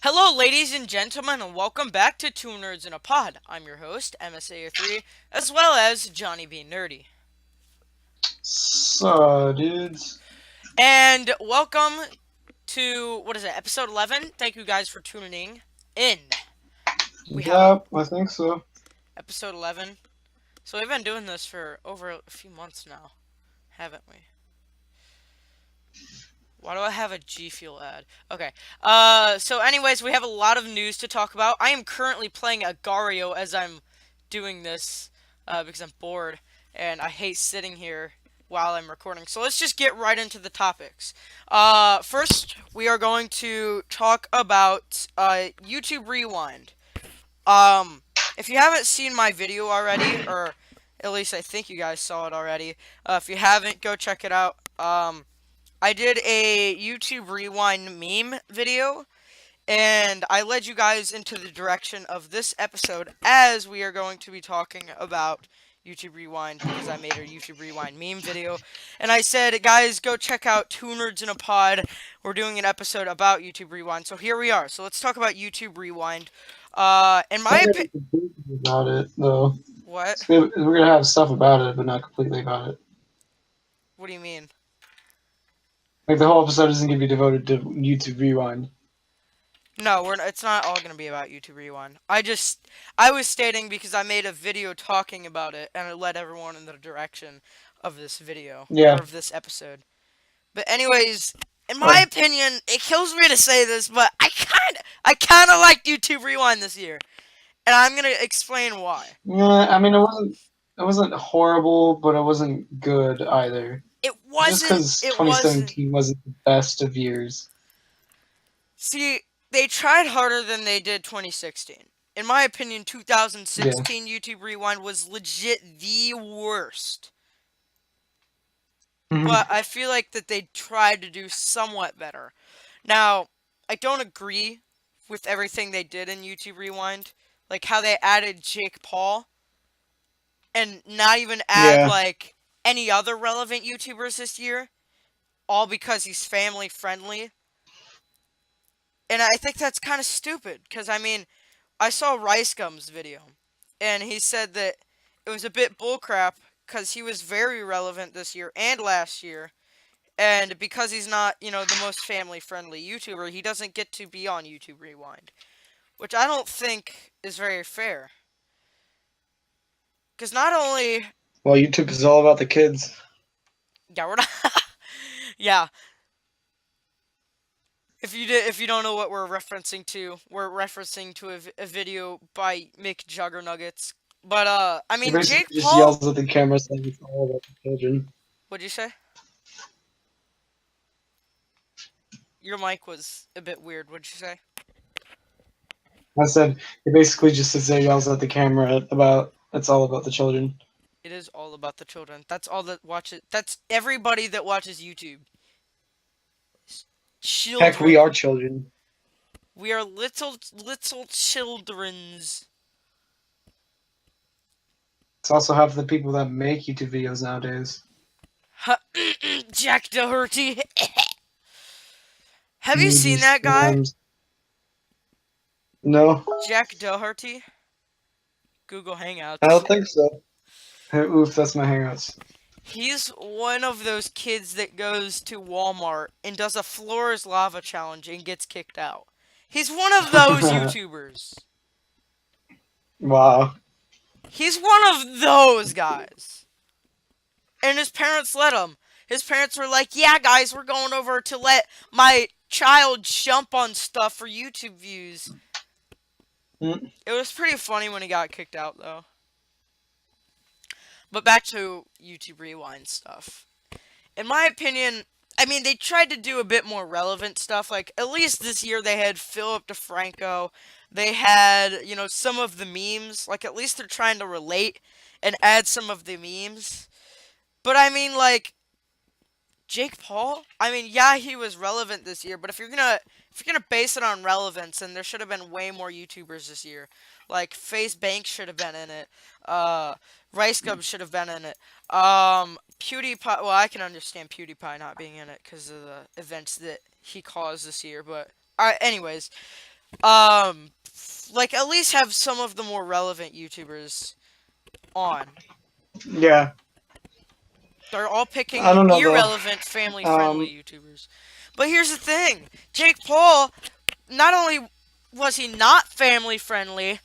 Hello, ladies and gentlemen, and welcome back to Two Nerds in a Pod. I'm your host, MSA3, as well as Johnny B. Nerdy. So, dudes. And welcome to, what is it, episode 11? Thank you guys for tuning in. We have Yep, I think so. episode 11. So we've been doing this for over a few months now, haven't we? Why do I have a G Fuel ad? Okay. So anyways, we have a lot of news to talk about. I am currently playing Agario as I'm doing this, because I'm bored and I hate sitting here while I'm recording. So let's just get right into the topics. First, we are going to talk about YouTube Rewind. Um, if you haven't seen my video already, or at least I think you guys saw it already, if you haven't, go check it out. I did a YouTube Rewind meme video, and I led you guys into the direction of this episode as we are going to be talking about YouTube Rewind because I made a YouTube Rewind meme video. And I said, guys, go check out Two Nerds in a Pod. We're doing an episode about YouTube Rewind. So here we are. So let's talk about YouTube Rewind. In my Not opinion, really completely about it, though. what? We're gonna have stuff about it, but not completely about it. What do you mean? Like, the whole episode isn't gonna be devoted to YouTube Rewind. No, it's not all gonna be about YouTube Rewind. I was stating because I made a video talking about it, and it led everyone in the direction of this video or Yeah. of this episode. But anyways, in my Oh. opinion, it kills me to say this, but I kind of liked YouTube Rewind this year, and I'm gonna explain why. Yeah, I mean, it wasn't horrible, but it wasn't good either. It Just wasn't. because It wasn't. 2017 wasn't the best of years. See, they tried harder than they did 2016. In my opinion, Yeah. 2016 YouTube Rewind was legit the worst. Mhm. But I feel like that they tried to do somewhat better. Now, I don't agree with everything they did in YouTube Rewind, like how they added Jake Paul and not even add Yeah. like any other relevant YouTubers this year, all because he's family friendly. And I think that's kind of stupid because I mean, I saw Rice Gum's video and he said that it was a bit bullcrap because he was very relevant this year and last year. And because he's not, the most family friendly YouTuber, he doesn't get to be on YouTube Rewind. Which I don't think is very fair. Because not only. Well, YouTube is all about the kids. Yeah, we're not. Yeah. If you don't know what we're referencing to a video by Mick Juggernuggets. But I He mean basically Jake just Paul. yells at the camera saying it's all about the children. What'd you say? Your mic was a bit weird. What'd you say? I said he basically just sits there, yells at the camera about it's all about the children. It is all about the children. That's all that watches. That's everybody that watches YouTube. Heck, we Children. are children. We are little childrens. It's also half the people that make YouTube videos nowadays. Jack Doherty. Have you seen Newbie that guy? scams. No, Jack Doherty? Google I Hangouts. don't think so. Oof, that's my hangouts. He's one of those kids that goes to Walmart and does a floor is lava challenge and gets kicked out. He's one of those YouTubers. Wow. He's one of those guys. And his parents let him. His parents were like, yeah, guys, we're going over to let my child jump on stuff for YouTube views. Mm. It was pretty funny when he got kicked out, though. But back to YouTube Rewind stuff. In my opinion, I mean, they tried to do a bit more relevant stuff. Like, at least this year they had Philip DeFranco. They had, some of the memes. Like, at least they're trying to relate and add some of the memes. But I mean, like, Jake Paul? I mean, yeah, he was relevant this year, but if you're gonna base it on relevance, then there should have been way more YouTubers this year. Like FaZe Banks should have been in it. Uh, Rice Gum should have been in it. PewDiePie. Well, I can understand PewDiePie not being in it because of the events that he caused this year. But anyways, Um, like at least have some of the more relevant YouTubers on. Yeah, They're all I picking don't know irrelevant, though. family-friendly YouTubers. But here's the thing: Jake Paul, not only was he not family-friendly,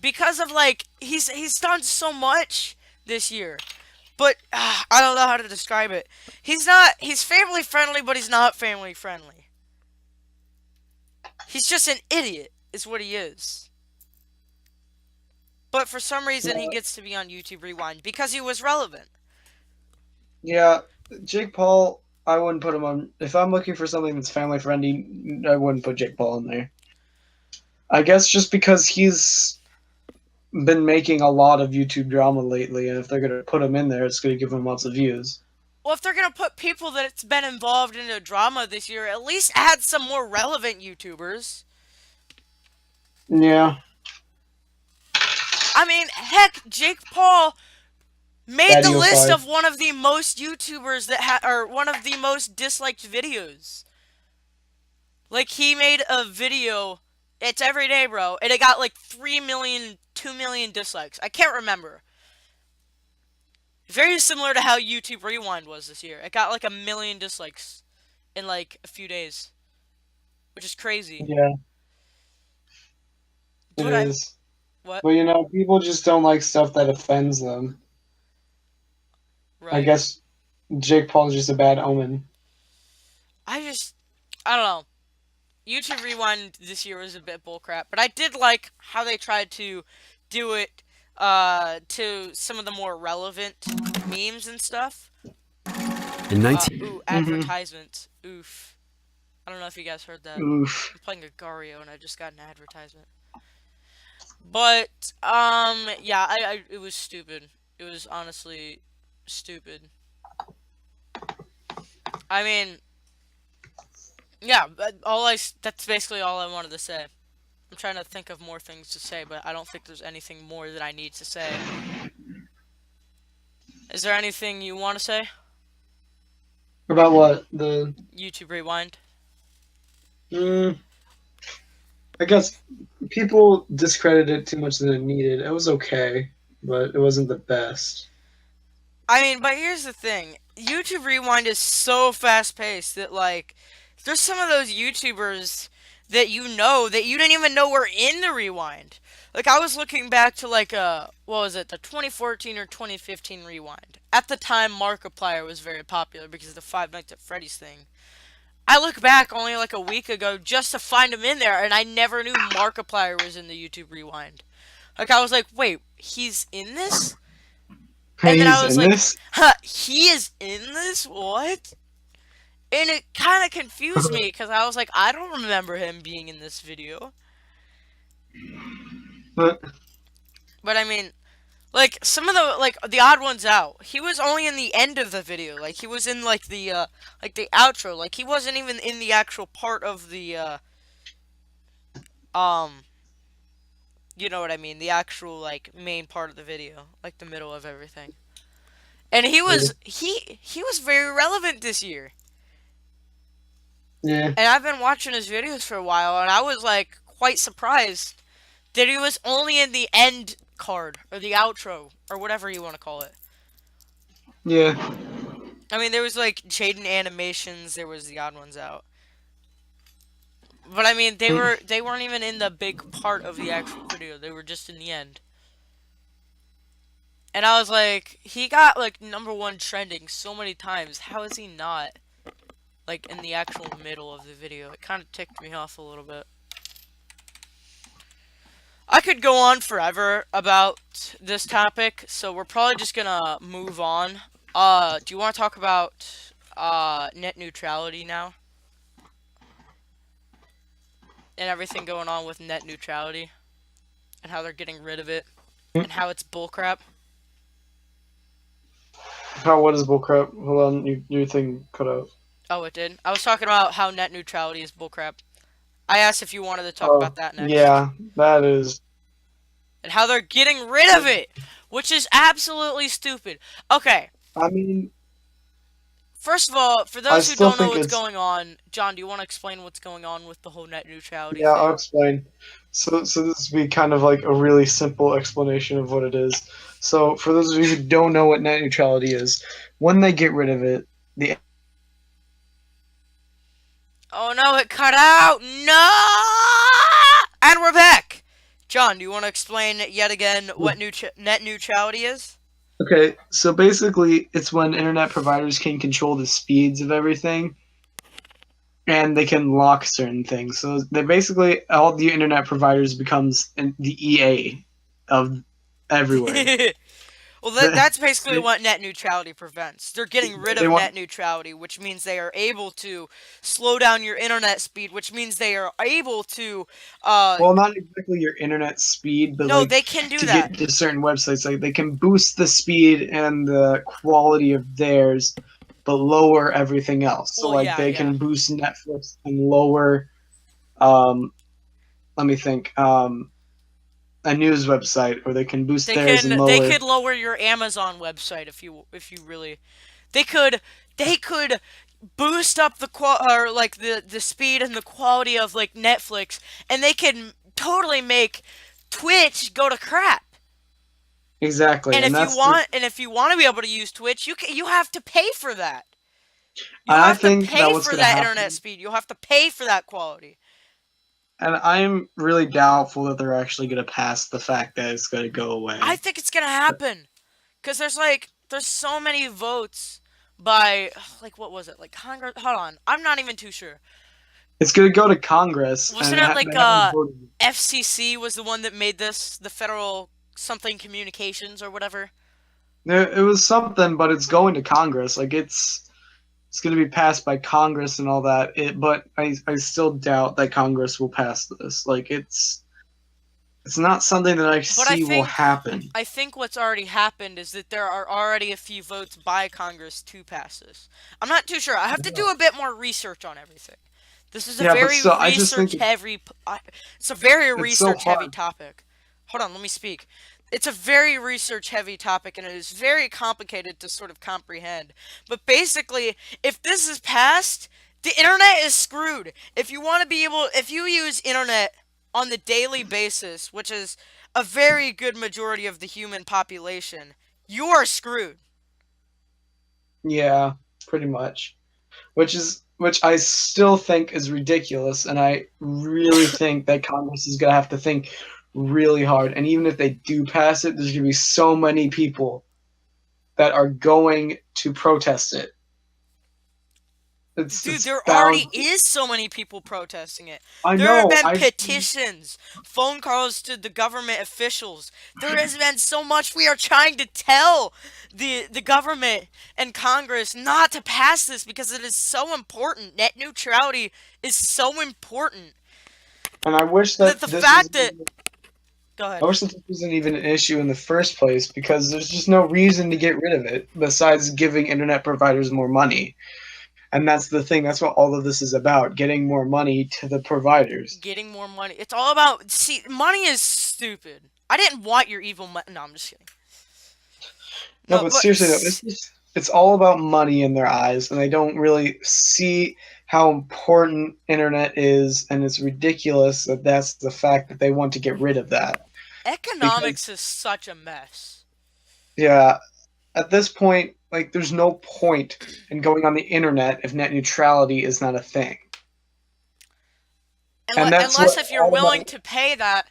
because of like he's done so much this year. But I don't know how to describe it. He's family friendly, but he's not family friendly. He's just an idiot, is what he is. But for some reason, he gets to be on YouTube Rewind because he was relevant. Yeah, Jake Paul. I wouldn't put him on. If I'm looking for something that's family friendly, I wouldn't put Jake Paul in there. I guess just because he's been making a lot of YouTube drama lately, and if they're gonna put him in there, it's gonna give him lots of views. Well, if they're gonna put people that's been involved in a drama this year, at least add some more relevant YouTubers. Yeah, I mean, heck, Jake Paul made the Daddy list 05. of one of the most YouTubers or one of the most disliked videos. Like he made a video, it's every day, bro, and it got like 3 million, 2 million dislikes. I can't remember. Very similar to how YouTube Rewind was this year. It got like 1 million dislikes in like a few days, which is crazy. Yeah, it But I'm is. what? But people just don't like stuff that offends them. I Right. guess Jake Paul's just a bad omen. I just I don't know. YouTube Rewind this year was a bit bullcrap, but I did like how they tried to do it to some of the more relevant memes and stuff. In 19 Ooh, Mm-hmm. advertisements. Oof. I don't know if you guys heard that. Oof. I'm playing a Gario and I just got an advertisement. But yeah, it was stupid. It was honestly stupid. I mean, yeah, that's basically all I wanted to say. I'm trying to think of more things to say, but I don't think there's anything more that I need to say. Is there anything you want to say? About what? The YouTube Rewind. mm, I guess people discredited it too much than it needed. It was okay, but it wasn't the best. I mean, but here's the thing. YouTube Rewind is so fast paced that like there's some of those YouTubers that that you didn't even know were in the Rewind. Like I was looking back to like what was it, the 2014 or 2015 Rewind. At the time Markiplier was very popular because of the Five Nights at Freddy's thing. I look back only like a week ago just to find him in there and I never knew Markiplier was in the YouTube Rewind. Like I was like, "Wait, he's in this?" And Hey, then I he's was in like, this. huh, he is in this? What? And it kind of confused me because I was like, I don't remember him being in this video. But But I mean, like some of the odd ones out. He was only in the end of the video. Like he was in like the outro. Like he wasn't even in the actual part of the um you know what I mean, the actual like main part of the video, like the middle of everything. And yeah, he was very relevant this year. yeah, And I've been watching his videos for a while, and I was like quite surprised that he was only in the end card or the outro or whatever you want to call it. yeah. I mean, there was like Jaden animations, there was the odd ones out, but I mean they weren't even in the big part of the actual video. They were just in the end. And I was like, he got like #1 trending so many times. How is he not like in the actual middle of the video? It kind of ticked me off a little bit. I could go on forever about this topic, so we're probably just gonna move on. Do you want to talk about net neutrality now and everything going on with net neutrality and how they're getting rid of it and how it's bullcrap? How what is bullcrap? Hold on, your thing cut out. Oh, it did. I was talking about how net neutrality is bullcrap. I asked if you wanted to talk Oh, about that next yeah, that is. and how they're getting rid of it, which is absolutely stupid. Okay, I mean, First of all, for I those who still don't know think what's it's going on, John, do you want to explain what's going on with the whole net neutrality yeah. I'll thing? explain. So this would be kind of like a really simple explanation of what it is. So for those of you who don't know what net neutrality is, when they get rid of it, the Oh no, it cut out! No! And we're back! John, do you want to explain yet again what net neutrality is? okay, so basically it's when internet providers can control the speeds of everything and they can lock certain things. So they basically all the internet providers becomes the EA of everywhere. Well, They, that's basically they, what net neutrality prevents. They're getting rid they of want net neutrality, which means they are able to slow down your internet speed, which means they are able to, uh, well, not exactly your internet speed, but no, like they can do to that. get to certain websites, like they can boost the speed and the quality of theirs, but lower everything else. So Well, like yeah, they yeah. can boost Netflix and lower, um, let me think, a news website, or they can boost theirs and They lower. could lower your Amazon website if you really they could they could boost up the or like the speed and the quality of like Netflix, and they can totally make Twitch go to crap. Exactly, And and that's the. if you want to be able to use Twitch, you have to pay for that. You And I have to think that pay what's for going to that internet happen, speed. You'll have to pay for that quality. and I'm really doubtful that they're actually going to pass the fact that it's going to go I away. think it's gonna happen because there's so many votes by like what was it like Congress? Hold on, I'm not even too sure. It's going to go to Congress, and Wasn't it like they haven't voted. FCC was the one that made this the Federal something Communications or whatever? It was something, but it's going to Congress. Like it's going to be passed by Congress and all that. But I still doubt that Congress will pass this. Like it's not something that I But see will happen. I think what's already happened is that there are already a few votes by Congress to pass this. I'm not too sure. I have to do a bit more research on everything. This is a Yeah, but very still, I just think research heavy. It's a very it's so research heavy hard. topic. Hold on, let me speak. It's a very research heavy topic, and it is very complicated to sort of comprehend. But basically, if this is passed, the internet is screwed. If you want to be able, if you use internet on the daily basis, which is a very good majority of the human population, you are screwed. Yeah, pretty much. Which I still think is ridiculous, and I really think that Congress is gonna have to think really hard. And even if they do pass it, there's gonna be so many people that are going to protest it. Dude, It's there bound. already is so many people protesting it. I There have know. been I petitions, phone calls to the government officials. There has been so much we are trying to tell the government and Congress not to pass this because it is so important. Net neutrality is so important. and I wish That that the this was. fact that go I ahead. wish that this wasn't even an issue in the first place because there's just no reason to get rid of it besides giving internet providers more money. And that's the thing. That's what all of this is about: getting more money to the providers. Getting more money. It's all about see, money is stupid. I didn't want your evil money. No, I'm just kidding. No, No, but but seriously though, it's all about money in their eyes, and they don't really see how important internet is, and it's ridiculous that that's the fact that they want to get rid of that. economics Because is such a mess. yeah, at this point, like there's no point in going on the internet if net neutrality is not a thing. And that's Unless what if you're all of willing my to pay that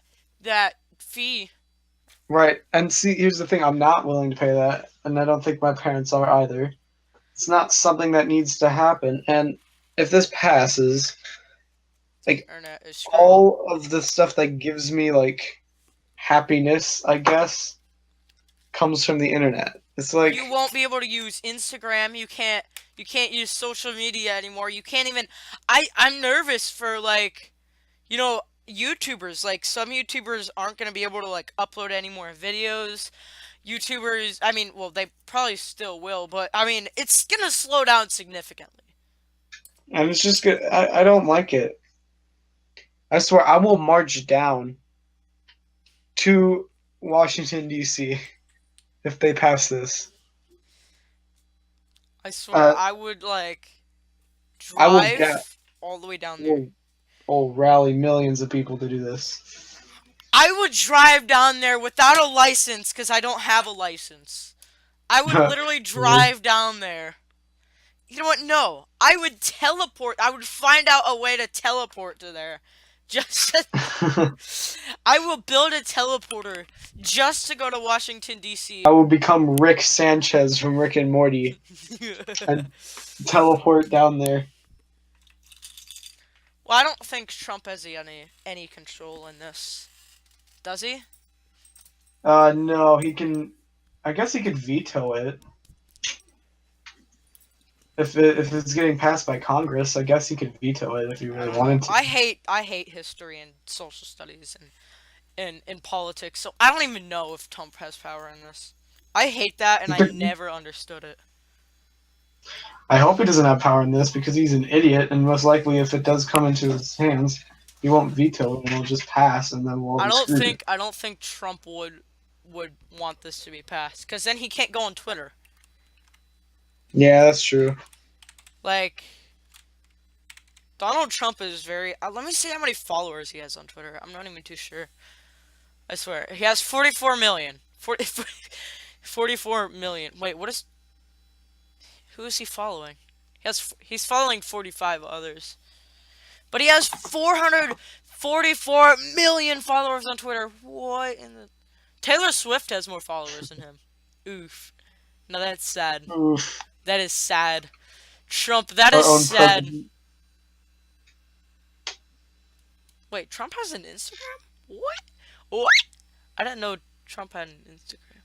fee. right. And see, here's the thing: I'm not willing to pay that, and I don't think my parents are either. It's not something that needs to happen. And if this passes, The like internet is screwed. all of the stuff that gives me like happiness, I guess, comes from the internet. It's You like won't be able to use Instagram. You can't use social media anymore. You can't even I'm nervous for like, you know, YouTubers. Like some YouTubers aren't going to be able to like upload any more videos. YouTubers, I mean, well, they probably still will, but I mean, it's going to slow down significantly. and it's just good. I don't like it. I swear I will march down to Washington D.C. if they pass this. I swear, Uh, I would like I will get. drive all the way down there. Will rally millions of people to do this. I would drive down there without a license because I don't have a license. I would literally Really? drive down there. You know what? No. I would teleport. I would find out a way to teleport to there. Just I will build a teleporter just to go to Washington I D.C. will become Rick Sanchez from Rick and Morty and teleport down there. Well, I don't think Trump has any control in this. Does he? No, he can. I guess he could veto it if it's getting passed by Congress. I guess he could veto it if he I really don't know. wanted to. I hate history and social studies and in politics, so I don't even know if Trump has power in this. I hate that, and I never understood it. I hope he doesn't have power in this because he's an idiot, and most likely, if it does come into his hands, he won't veto it, and it'll just pass, and then we'll all be screwed. I don't think Trump would want this to be passed, because then he can't go on Twitter. Yeah, that's true. Like, Donald Trump is very. Let me see how many followers he has on Twitter. I'm not even too sure. I swear. He has 44 million. 44 million. Wait, what is. Who is he following? He's following 45 others. But he has 444 million followers on Twitter. What in the. Taylor Swift has more followers than him. Oof. No, that's sad. Oof. That is sad. Trump, that Our is own sad. president. Wait, Trump has an Instagram? What? What? I didn't know Trump had an Instagram.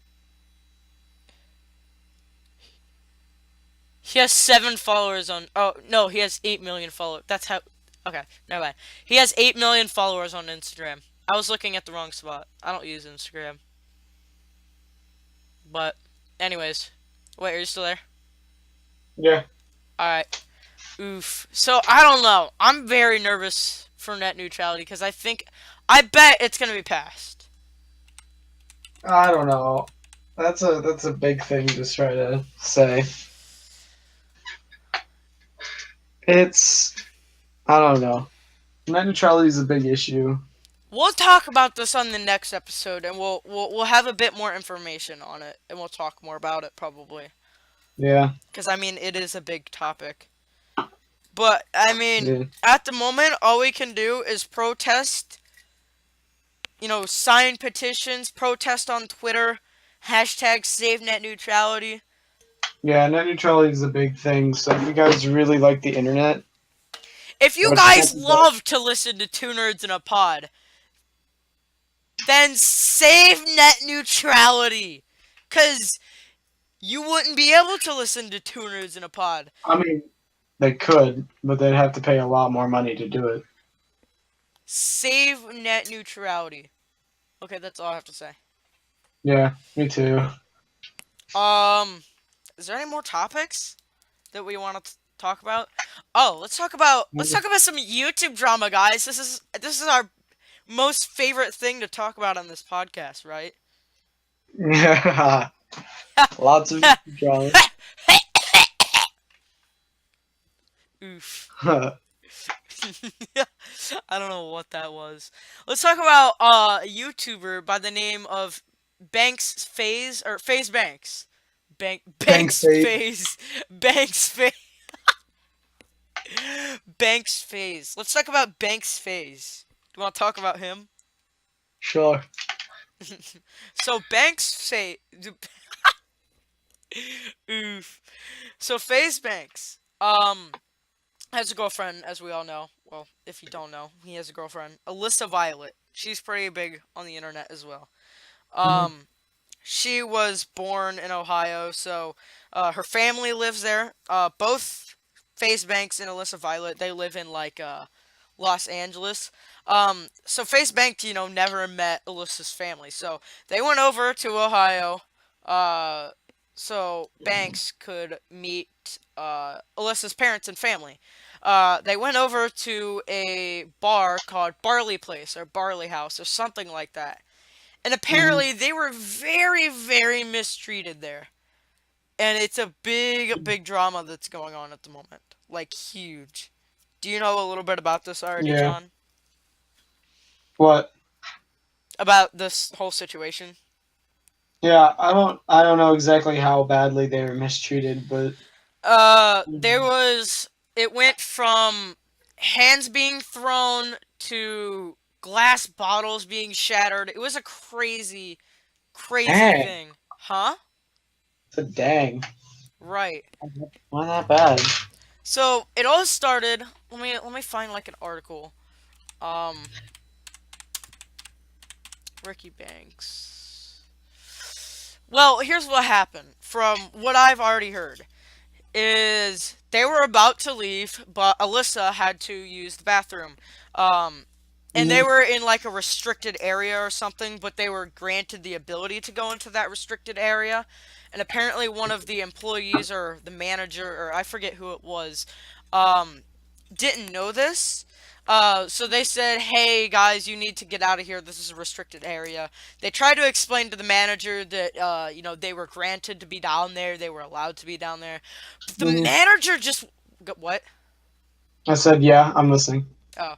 He has 7 followers on. Oh, no, he has 8 million followers. That's how. Okay, never mind. He has 8 million followers on Instagram. I was looking at the wrong spot. I don't use Instagram. But, anyways. Wait, are you still there? Yeah. Alright. Oof. So, I don't know. I'm very nervous for net neutrality because I bet it's going to be passed. I don't know. That's a big thing to try to say. It's I don't know. Net neutrality is a big issue. We'll talk about this on the next episode, and we'll have a bit more information on it, and we'll talk more about it probably. Yeah. Because I mean, it is a big topic. But I mean, Yeah. at the moment, all we can do is protest. You know, sign petitions, protest on Twitter, hashtag Save Net Neutrality. Yeah, net neutrality is a big thing. So if you guys really like the internet, If you What guys chances love to listen to Two Nerds in a Pod, then save net neutrality. Because you wouldn't be able to listen to Two Nerds in a Pod. I mean, they could, but they'd have to pay a lot more money to do it. Save net neutrality. Okay, that's all I have to say. Yeah, me too. Is there any more topics that we want to talk about? Oh, let's talk about some YouTube drama, guys. This is our most favorite thing to talk about on this podcast, right? Yeah, lots of drama. Oof. I don't know what that was. Let's talk about a YouTuber by the name of Banks Phase or Phase Banks. Banks Phase. Banks Phase. Banks Phase. Let's talk about Banks Phase. Do you want to talk about him? Sure. So Banks Phase. Oof. So Phase Banks. Has a girlfriend, as we all know. Well, if you don't know, he has a girlfriend, Alyssa Violet. She's pretty big on the internet as well. She was born in Ohio, so her family lives there. Both FaZe Banks and Alyssa Violet, they live in like Los Angeles. So FaZe Banks, you know, never met Alyssa's family, so they went over to Ohio. So Banks could meet Alyssa's parents and family. They went over to a bar called Barley Place or Barley House or something like that. And apparently they were very, very mistreated there. and it's a big drama that's going on at the moment, like huge. Do you know a little bit about this already, Yeah. John? What? About this whole situation? Yeah, I don't know exactly how badly they were mistreated, but There was. It went from hands being thrown to glass bottles being shattered. It was a crazy dang, thing. Huh? it's a dang. Right. Why that bad? So it all started. Let me find like an article. Um, Ricky Banks. Well, here's what happened. From what I've already heard, is they were about to leave, but Alyssa had to use the bathroom. Um, and they Mhm. were in like a restricted area or something, but they were granted the ability to go into that restricted area. And apparently, one of the employees or the manager, or I forget who it was, um, didn't know this. So they said, "Hey guys, you need to get out of here. This is a restricted area." They tried to explain to the manager that they were granted to be down there, they were allowed to be down there. But the Mhm. manager just what? I said, yeah, I'm listening. Oh,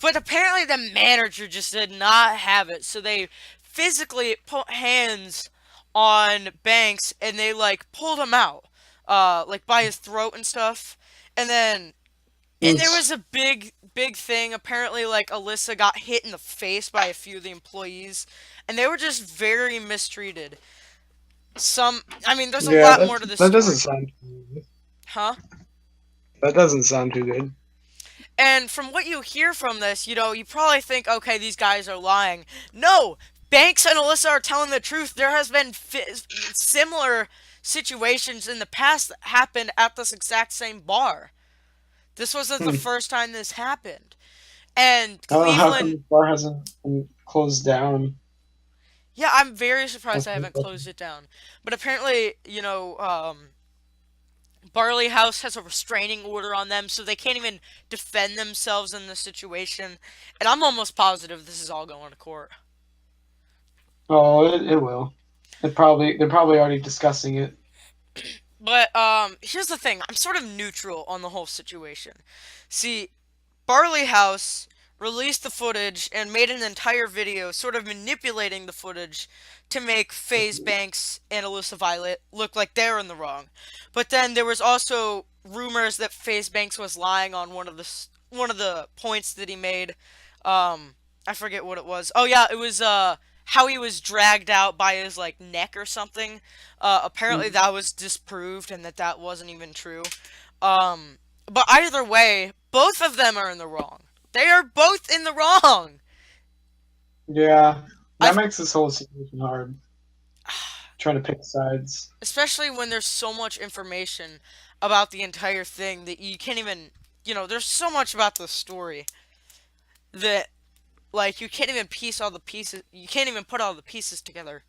but apparently the manager just did not have it. So they physically put hands on Banks and they like pulled him out, like by his throat and stuff, and then and there It's, was a big thing. Apparently, like Alyssa got hit in the face by a few of the employees, and they were just very mistreated. I mean, there's a yeah, lot more to this that doesn't story, sound too good. huh? That doesn't sound too good. And from what you hear from this, you probably think, okay, these guys are lying. No, Banks and Alyssa are telling the truth. There has been similar situations in the past that happened at this exact same bar. This wasn't the Hmm. first time this happened. And I don't know how come Cleveland. the bar hasn't been closed down. Yeah, I'm very surprised I haven't Okay. closed it down. But apparently, Barley House has a restraining order on them, so they can't even defend themselves in this situation. And I'm almost positive this is all going to court. Oh, it will. They're probably already discussing it. But here's the thing: I'm sort of neutral on the whole situation. See, Barley House released the footage and made an entire video sort of manipulating the footage to make FaZe Banks and Alyssa Violet look like they're in the wrong. But then there was also rumors that FaZe Banks was lying on one of the points that he made. I forget what it was. Oh yeah, it was how he was dragged out by his like neck or something. Apparently Mhm. that was disproved and that wasn't even true. Um, but either way, both of them are in the wrong. They are both in the wrong. Yeah, I, that makes this whole situation hard. Trying to pick sides. especially when there's so much information about the entire thing that you can't even, there's so much about the story that like you can't even piece all the pieces. You can't even put all the pieces together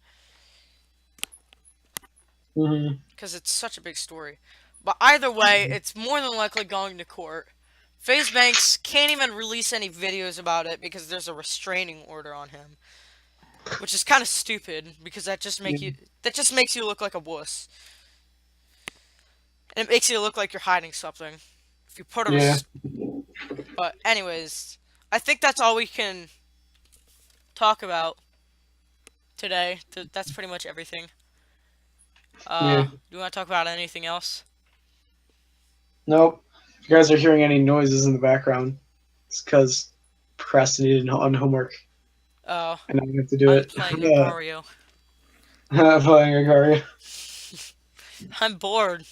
Hmm. because it's such a big story. But either way, it's more than likely going to court. FaZe Banks can't even release any videos about it because there's a restraining order on him, which is kind of stupid because Yeah. that just makes you look like a wuss. And it makes you look like you're hiding something. If you put a Yeah. but anyways, I think that's all we can talk about today. That's pretty much everything. Yeah. Do you want to talk about anything else? Nope. If you guys are hearing any noises in the background, it's because procrastinated on homework, Oh, and I have to do I'm it. playing Agario. Playing Agario. I'm bored.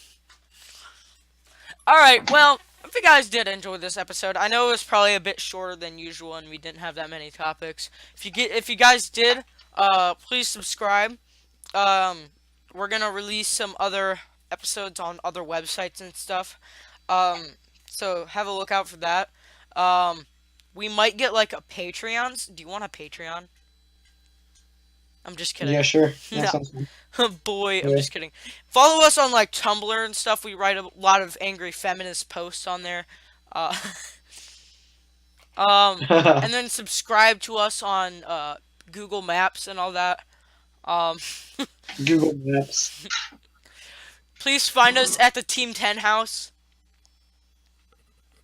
Alright, well, if you guys did enjoy this episode, I know it was probably a bit shorter than usual and we didn't have that many topics. If you guys did, please subscribe. Um, we're gonna release some other episodes on other websites and stuff. Um, so have a look out for that. Um, we might get like a Patreon. Do you want a Patreon? I'm just Yeah, kidding. sure. That No. sounds fun. Boy, I'm Yeah. just kidding. Follow us on like Tumblr and stuff. We write a lot of angry feminist posts on there. Uh, and then subscribe to us on Google Maps and all that. Um, Google Maps. Please find us at the Team 10 house.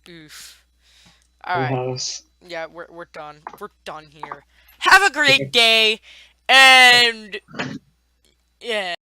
Oof. Alright. House. Yeah, we're done. We're done here. Have a great day, and yeah.